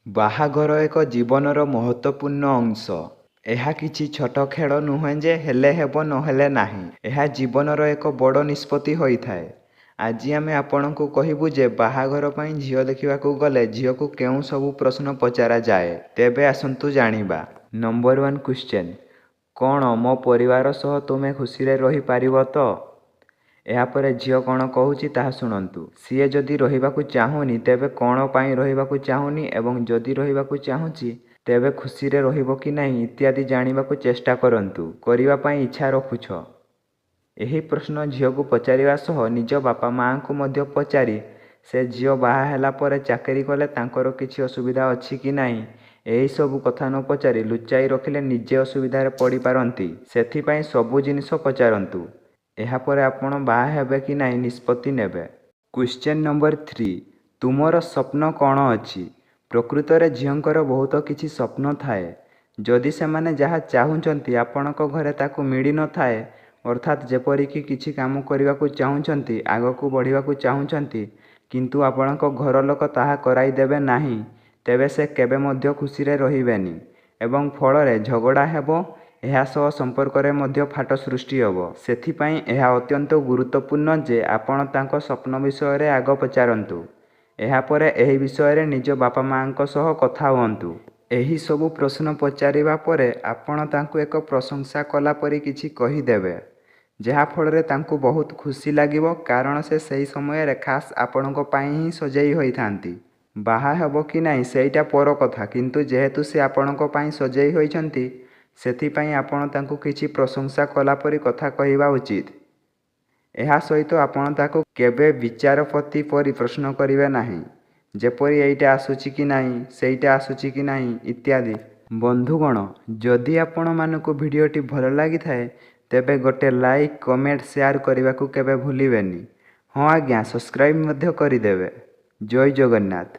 ବାହାଘର ଏକ ଜୀବନର ମହତ୍ତ୍ୱପୂର୍ଣ୍ଣ ଅଂଶ। ଏହା କିଛି ଛୋଟ ଖେଳ ନୁହେଁ ଯେ ହେଲେ ହେବ ନହେଲେ ନାହିଁ। ଏହା ଜୀବନର ଏକ ବଡ଼ ନିଷ୍ପତ୍ତି ହୋଇଥାଏ। ଆଜି ଆମେ ଆପଣଙ୍କୁ କହିବୁ ଯେ ବାହାଘର ପାଇଁ ଝିଅ ଦେଖିବାକୁ ଗଲେ ଝିଅକୁ କେଉଁ ସବୁ ପ୍ରଶ୍ନ ପଚରାଯାଏ। ତେବେ ଆସନ୍ତୁ ଜାଣିବା। Number 1 question. କ'ଣ ମୋ ପରିବାର ସହ ତୁମେ ଖୁସିରେ ରହିପାରିବ ତ? ଏହାପରେ ଝିଅ କ'ଣ କହୁଛି ତାହା ଶୁଣନ୍ତୁ। ସିଏ ଯଦି ରହିବାକୁ ଚାହୁଁନି ତେବେ କ'ଣ ପାଇଁ ରହିବାକୁ ଚାହୁଁନି ଏବଂ ଯଦି ରହିବାକୁ ଚାହୁଁଛି ତେବେ ଖୁସିରେ ରହିବ କି ନାହିଁ ଇତ୍ୟାଦି ଜାଣିବାକୁ ଚେଷ୍ଟା କରନ୍ତୁ। କରିବା ପାଇଁ ଇଚ୍ଛା ରଖୁଛ? ଏହି ପ୍ରଶ୍ନ ଝିଅକୁ ପଚାରିବା ସହ ନିଜ ବାପା ମାଆଙ୍କୁ ମଧ୍ୟ ପଚାରି ସେ ଝିଅ ବାହା ହେଲା ପରେ ଚାକିରି କଲେ ତାଙ୍କର କିଛି ଅସୁବିଧା ଅଛି କି ନାହିଁ ଏହିସବୁ କଥା ନ ପଚାରି ଲୁଚାଇ ରଖିଲେ ନିଜେ ଅସୁବିଧାରେ ପଡ଼ିପାରନ୍ତି। ସେଥିପାଇଁ ସବୁ ଜିନିଷ ପଚାରନ୍ତୁ। ଏହାପରେ ଆପଣ ବାହା ହେବେ କି ନାହିଁ ନିଷ୍ପତ୍ତି ନେବେ। Question number 3। ତୁମର ସ୍ୱପ୍ନ କ'ଣ ଅଛି? ପ୍ରକୃତରେ ଝିଅଙ୍କର ବହୁତ କିଛି ସ୍ୱପ୍ନ ଥାଏ। ଯଦି ସେମାନେ ଯାହା ଚାହୁଁଛନ୍ତି ଆପଣଙ୍କ ଘରେ ତାକୁ ମିଳିନଥାଏ, ଅର୍ଥାତ୍ ଯେପରିକି କିଛି କାମ କରିବାକୁ ଚାହୁଁଛନ୍ତି, ଆଗକୁ ବଢ଼ିବାକୁ ଚାହୁଁଛନ୍ତି, କିନ୍ତୁ ଆପଣଙ୍କ ଘର ଲୋକ ତାହା କରାଇଦେବେ ନାହିଁ, ତେବେ ସେ କେବେ ମଧ୍ୟ ଖୁସିରେ ରହିବେନି ଏବଂ ଫଳରେ ଝଗଡ଼ା ହେବ। ଏହା ସହ ସମ୍ପର୍କରେ ମଧ୍ୟ ଫାଟ ସୃଷ୍ଟି ହେବ। ସେଥିପାଇଁ ଏହା ଅତ୍ୟନ୍ତ ଗୁରୁତ୍ୱପୂର୍ଣ୍ଣ ଯେ ଆପଣ ତାଙ୍କ ସ୍ୱପ୍ନ ବିଷୟରେ ଆଗ ପଚାରନ୍ତୁ। ଏହାପରେ ଏହି ବିଷୟରେ ନିଜ ବାପା ମାଆଙ୍କ ସହ କଥା ହୁଅନ୍ତୁ। ଏହି ସବୁ ପ୍ରଶ୍ନ ପଚାରିବା ପରେ ଆପଣ ତାଙ୍କୁ ଏକ ପ୍ରଶଂସା କଲା ପରି କିଛି କହିଦେବେ, ଯାହାଫଳରେ ତାଙ୍କୁ ବହୁତ ଖୁସି ଲାଗିବ, କାରଣ ସେ ସେହି ସମୟରେ ଖାସ୍ ଆପଣଙ୍କ ପାଇଁ ହିଁ ସଜେଇ ହୋଇଥାନ୍ତି। ବାହା ହେବ କି ନାହିଁ ସେଇଟା ପର କଥା, କିନ୍ତୁ ଯେହେତୁ ସେ ଆପଣଙ୍କ ପାଇଁ ସଜେଇ ହୋଇଛନ୍ତି, ସେଥିପାଇଁ ଆପଣ ତାଙ୍କୁ କିଛି ପ୍ରଶଂସା କଲା ପରି କଥା କହିବା ଉଚିତ। ଏହା ସହିତ ଆପଣ ତାକୁ କେବେ ବିଚାରପତି ପରି ପ୍ରଶ୍ନ କରିବେ ନାହିଁ, ଯେପରି ଏଇଟା ଆସୁଛି କି ନାହିଁ, ସେଇଟା ଆସୁଛି କି ନାହିଁ ଇତ୍ୟାଦି। ବନ୍ଧୁଗଣ, ଯଦି ଆପଣମାନଙ୍କୁ ଭିଡ଼ିଓଟି ଭଲ ଲାଗିଥାଏ ତେବେ ଗୋଟେ ଲାଇକ୍, କମେଣ୍ଟ, ସେୟାର କରିବାକୁ କେବେ ଭୁଲିବେନି। ହଁ ଆଜ୍ଞା, ସବସ୍କ୍ରାଇବ୍ ମଧ୍ୟ କରିଦେବେ। ଜୟ ଜଗନ୍ନାଥ।